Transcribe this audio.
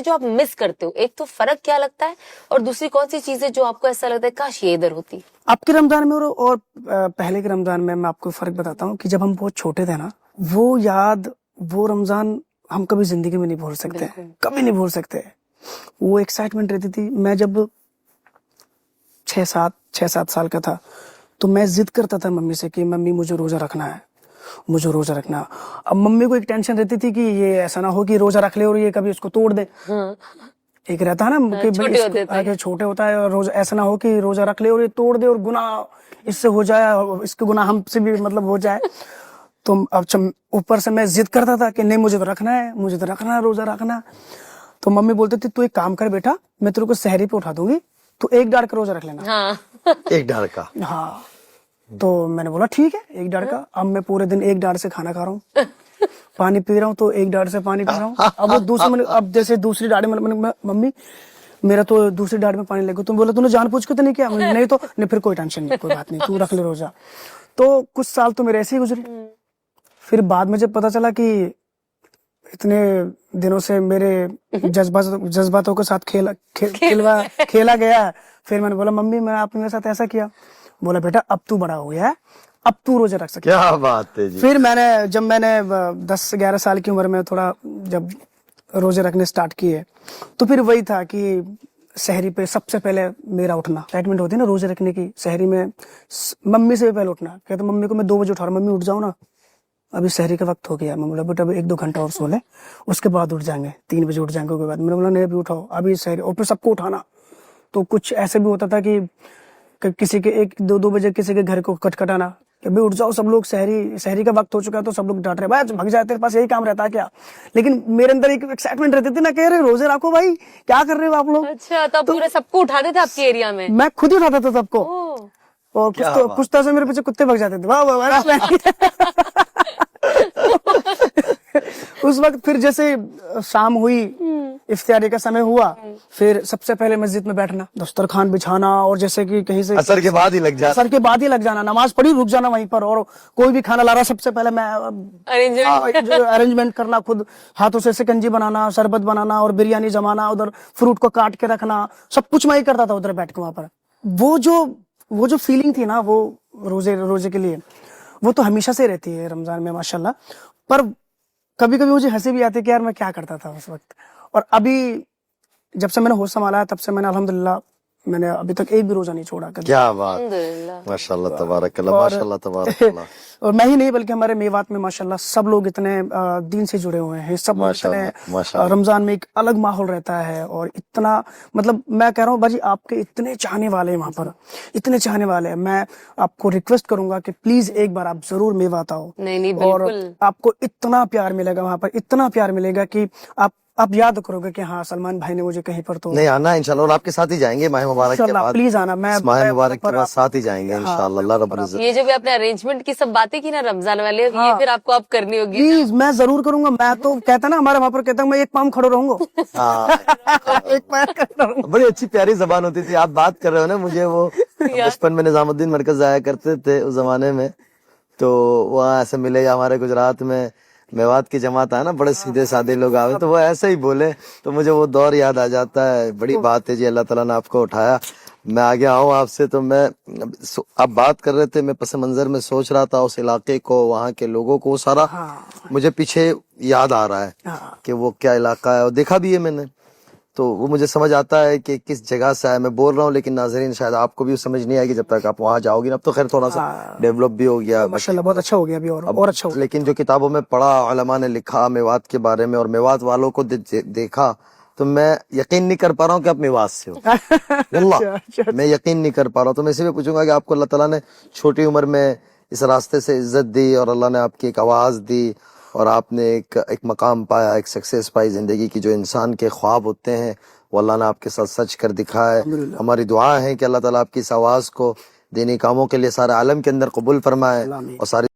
जो आप मिस करते हो, एक तो फर्क क्या लगता है और दूसरी कौन सी चीजें जो आपको ऐसा लगता है काश ये इधर होती? आपके रमजान में और पहले के रमजान में मैं आपको फर्क बताता हूँ कि जब हम बहुत छोटे थे ना, वो याद, वो रमजान हम कभी जिंदगी में नहीं भूल सकते, कभी नहीं भूल सकते। वो एक्साइटमेंट रहती थी। मैं जब 6-7 साल का था तो मैं जिद करता था मम्मी से कि मम्मी मुझे रोजा रखना है, मुझे रोजा रखना। अब मम्मी को एक टेंशन रहती थी कि ये ऐसा ना हो कि रोजा रख ले और ये कभी उसको तोड़ दे। एक रहता है ना कि भाई छोटे होता है और रोजा, ऐसा ना हो कि रोजा रख ले और ये तोड़ दे और गुनाह इससे हो जाए और इसके गुनाह हमसे भी मतलब हो जाए। तो अब ऊपर से मैं जिद करता था कि नहीं मुझे तो रखना है, मुझे तो रखना है, रोजा रखना। तो मम्मी बोलती थी तू एक काम कर बेटा, मैं तेरे को सहरी पे उठा दूंगी, तू 1 डाढ़ का रोजा रख लेना। हाँ। 1 डाढ़ का? हाँ। तो मैंने बोला ठीक है 1 डाढ़ का। अब मैं पूरे दिन 1 डाढ़ से खाना खा रहा हूँ, पानी पी रहा हूँ तो 1 डाढ़ से पानी पी रहा हूँ। अब वो दूसरी अब जैसे दूसरी डाढ़ में मम्मी मेरा तो दूसरी डाढ़ में पानी लगे, तुम बोला तूने जानबूझ के तो नहीं किया? नहीं तो नहीं, फिर कोई टेंशन नहीं, कोई बात नहीं, तू रख ले रोजा। तो कुछ साल तो मेरे ऐसे ही गुजरे। फिर बाद में जब पता चला कि इतने दिनों से मेरे जज्बातों के साथ खेला गया, फिर मैंने बोला मम्मी मैं आपने मेरे साथ ऐसा किया। बोला बेटा अब तू बड़ा हो गया है, अब तू रोजा रख सकता। क्या बात है जी। फिर जब मैंने 10-11 साल की उम्र में थोड़ा जब रोजे रखने स्टार्ट किए तो फिर वही था कि सहरी पे सबसे पहले मेरा उठना, एक्साइटमेंट होती है ना रोजे रखने की। सहरी में मम्मी से पहले उठना, कहते मम्मी को मैं 2 बजे उठा रहा हूं, मम्मी उठ जाओ ना, अभी सहरी का वक्त हो गया। मैं बोला बेटा अभी 1-2 घंटा और सो ले, उसके बाद उठ जाएंगे, 3 बजे उठ जाएंगे। उसके बाद मैंने बोला नहीं अभी उठाओ, अभी सहरी, और फिर सबको उठाना। तो कुछ ऐसे भी होता था कि किसी के 1-2 बजे किसी के घर को खटखटाना कि भाई उठ जाओ सब लोग, सहरी का वक्त हो चुका है। तो सब लोग डांट रहे भाई भग जाए, तेरे पास यही काम रहता है क्या? लेकिन मेरे अंदर एक एक्साइटमेंट रहती थी ना, कह रहे रोजे रखो भाई, क्या कर रहे हो आप लोग? अच्छा, तो पूरे सबको उठाते थे आपके एरिया में? मैं खुद ही उठाता था सबको, और कुछ तो मेरे पीछे कुत्ते भग जाते थे। वाह वाह। उस वक्त फिर जैसे शाम हुई, इफ्तियारी का समय हुआ, फिर सबसे पहले मस्जिद में बैठना, दस्तरखान बिछाना, और जैसे कि कहीं से असर के बाद ही लग जाना, असर के बाद ही लग जाना, नमाज पढ़ी रुक जाना वहीं पर, और कोई भी खाना ला रहा सबसे पहले मैं अरेंजमेंट करना, खुद हाथों से शिकंजी बनाना, शरबत बनाना और बिरयानी जमाना, उधर फ्रूट को काट के रखना, सब कुछ मैं ही करता था उधर बैठ के वहां पर। वो जो फीलिंग थी ना, वो रोजे के लिए, वो तो हमेशा से रहती है रमजान में माशाल्लाह। पर कभी कभी मुझे हंसी भी आती है कि यार मैं क्या करता था उस वक्त। और अभी जब से मैंने होश संभाला तब से मैंने अल्हम्दुलिल्लाह मैंने अभी तक एक भी रोजा नहीं छोड़ा कभी। क्या बात, माशाल्लाह तबारकल्लाह, माशाल्लाह तबारकल्लाह। और मैं ही नहीं बल्कि हमारे मेवात में माशाल्लाह सब लोग इतने दीन से जुड़े हुए हैं, सब इतने रमजान में एक अलग माहौल रहता है। और इतना मतलब मैं कह रहा हूँ बाजी आपके इतने चाहने वाले हैं वहां पर, इतने चाहने वाले हैं। मैं आपको रिक्वेस्ट करूंगा कि प्लीज एक बार आप जरूर मेवात आओ। नहीं, और आपको इतना प्यार मिलेगा वहां पर, इतना प्यार मिलेगा कि आप याद करोगे कि हाँ सलमान भाई ने मुझे कहीं पर तो नहीं आना इंशाल्लाह, और आपके साथ ही जाएंगे माह मुबारक के बाद। प्लीज आना, माह मुबारक के बाद साथ ही जाएंगे इंशाल्लाह अल्लाह रब्बुल इज्जत। ये जो भी आपने अरेंजमेंट की सब बातें की ना रमजान वाले, ये फिर आपको अब करनी होगी। प्लीज मैं जरूर करूंगा। मैं तो कहता ना हमारे वहां पर कहता हूँ मैं एक पाँव खड़ो रहूंगा। एक पैर खड़ा रहूंगा। बड़ी अच्छी प्यारी जबान होती थी। आप बात कर रहे हो ना, मुझे वो बचपन में निजामुद्दीन मरकज जाया करते थे उस जमाने में, तो वहाँ ऐसे मिलेगा हमारे गुजरात में मेवात की जमात है ना, बड़े सीधे साधे लोग आवे, तो वो ऐसे ही बोले तो मुझे वो दौर याद आ जाता है। बड़ी बात है जी, अल्लाह ताला ने आपको उठाया। मैं आगे आऊँ आपसे, तो मैं आप बात कर रहे थे, मैं पस मंजर में सोच रहा था उस इलाके को, वहाँ के लोगों को, सारा मुझे पीछे याद आ रहा है कि वो क्या इलाका है, और देखा भी है मैंने, तो वो मुझे समझ आता है कि किस जगह से है। मैं बोल रहा हूँ लेकिन नाज़रीन शायद आपको भी समझ नहीं आएगी जब तक आप वहाँ जाओगी ना। अब तो खैर थोड़ा सा डेवलप भी हो गया माशाल्लाह, बहुत अच्छा हो गया अभी, और अच्छा हो गया। लेकिन जो किताबों में पढ़ा, उलमा ने लिखा मेवात के बारे में और मेवात वालों को देखा, तो मैं यकीन नहीं कर पा रहा हूँ कि आप मेवात से हो। वल्लाह मैं यकीन नहीं कर पा रहा हूँ। तो मैं इसी में पूछूंगा कि आपको अल्लाह ताला ने छोटी उम्र में इस रास्ते से इज्जत दी, और अल्लाह ने आपकी एक आवाज दी, और आपने एक मकाम पाया, एक सक्सेस पाई जिंदगी की। जो इंसान के ख्वाब होते हैं वो अल्लाह ने आपके साथ सच कर दिखाया है। हमारी दुआ है कि अल्लाह ताला आपकी इस आवाज को दीनी कामों के लिए सारे आलम के अंदर कबूल फरमाए, और सारी